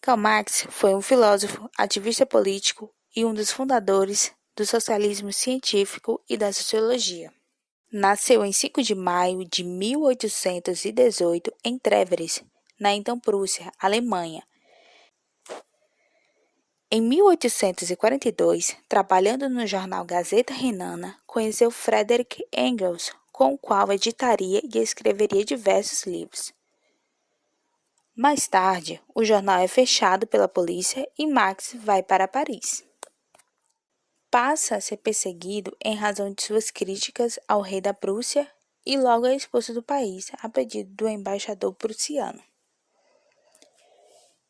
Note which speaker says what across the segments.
Speaker 1: Karl Marx foi um filósofo, ativista político e um dos fundadores do socialismo científico e da sociologia. Nasceu em 5 de maio de 1818 em Treveris, na então Prússia, Alemanha. Em 1842, trabalhando no jornal Gazeta Renana, conheceu Friedrich Engels, com o qual editaria e escreveria diversos livros. Mais tarde, o jornal é fechado pela polícia e Marx vai para Paris. Passa a ser perseguido em razão de suas críticas ao rei da Prússia e logo é expulso do país a pedido do embaixador prussiano.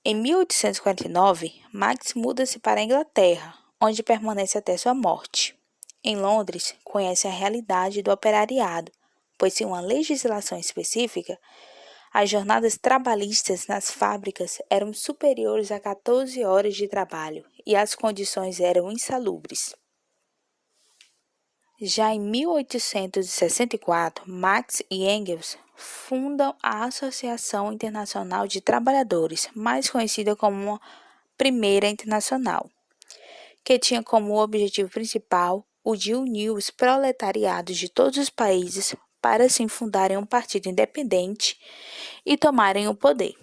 Speaker 1: Em 1849, Marx muda-se para a Inglaterra, onde permanece até sua morte. Em Londres, conhece a realidade do operariado, pois sem uma legislação específica, as jornadas trabalhistas nas fábricas eram superiores a 14 horas de trabalho e as condições eram insalubres. Já em 1864, Marx e Engels fundam a Associação Internacional de Trabalhadores, mais conhecida como a Primeira Internacional, que tinha como objetivo principal o de unir os proletariados de todos os países para assim fundarem um partido independente e tomarem o poder.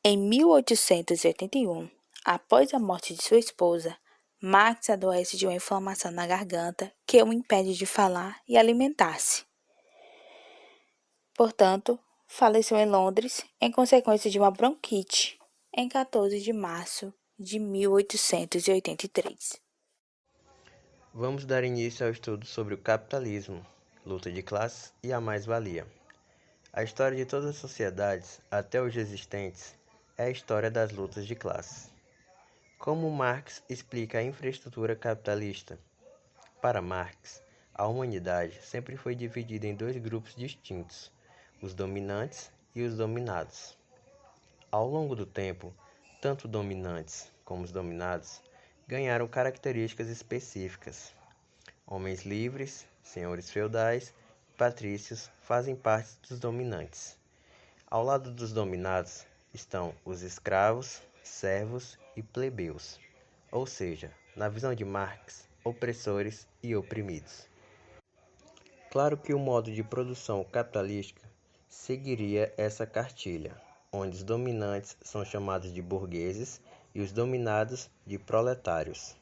Speaker 1: Em 1881, após a morte de sua esposa, Marx adoece de uma inflamação na garganta que o impede de falar e alimentar-se. Portanto, faleceu em Londres em consequência de uma bronquite em 14 de março de 1883.
Speaker 2: Vamos dar início ao estudo sobre o capitalismo, luta de classes e a mais-valia. A história de todas as sociedades, até hoje existentes, é a história das lutas de classes. Como Marx explica a infraestrutura capitalista? Para Marx, a humanidade sempre foi dividida em dois grupos distintos, os dominantes e os dominados. Ao longo do tempo, tanto dominantes como os dominados ganharam características específicas. Homens livres, senhores feudais, patrícios fazem parte dos dominantes. Ao lado dos dominados estão os escravos, servos e plebeus, ou seja, na visão de Marx, opressores e oprimidos. Claro que o modo de produção capitalística seguiria essa cartilha, onde os dominantes são chamados de burgueses e os dominados de proletários.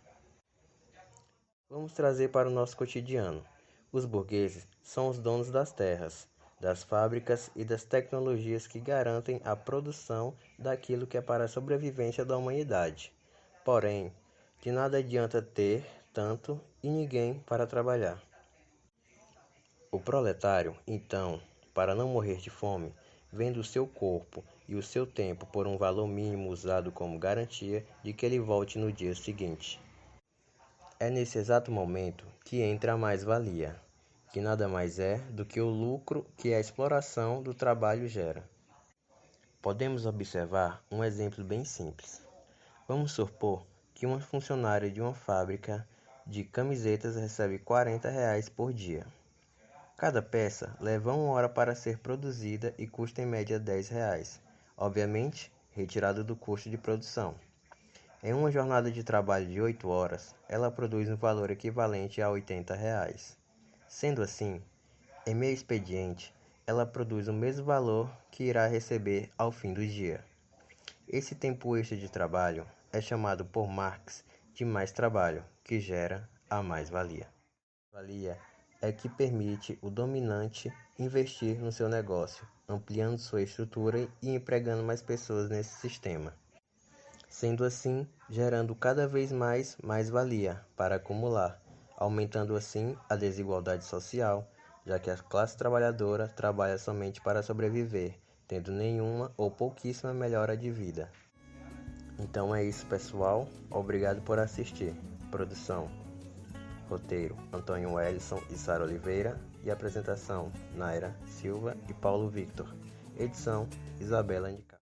Speaker 2: Vamos trazer para o nosso cotidiano. Os burgueses são os donos das terras, das fábricas e das tecnologias que garantem a produção daquilo que é para a sobrevivência da humanidade. Porém, de nada adianta ter tanto e ninguém para trabalhar. O proletário, então, para não morrer de fome, vende o seu corpo e o seu tempo por um valor mínimo usado como garantia de que ele volte no dia seguinte. É nesse exato momento que entra a mais-valia, que nada mais é do que o lucro que a exploração do trabalho gera. Podemos observar um exemplo bem simples. Vamos supor que uma funcionária de uma fábrica de camisetas recebe R$ 40 por dia. Cada peça leva 1 hora para ser produzida e custa em média R$ 10, obviamente retirado do custo de produção. Em uma jornada de trabalho de 8 horas, ela produz um valor equivalente a R$ 80. Sendo assim, em meu expediente, ela produz o mesmo valor que irá receber ao fim do dia. Esse tempo extra de trabalho é chamado por Marx de mais trabalho, que gera a mais-valia. Valia é que permite o dominante investir no seu negócio, ampliando sua estrutura e empregando mais pessoas nesse sistema. Sendo assim, gerando cada vez mais-valia para acumular, aumentando assim a desigualdade social, já que a classe trabalhadora trabalha somente para sobreviver, tendo nenhuma ou pouquíssima melhora de vida. Então é isso, pessoal. Obrigado por assistir. Produção: roteiro: Antônio Wellison e Sara Oliveira. E apresentação: Naira Silva e Paulo Victor. Edição: Isabela Indica.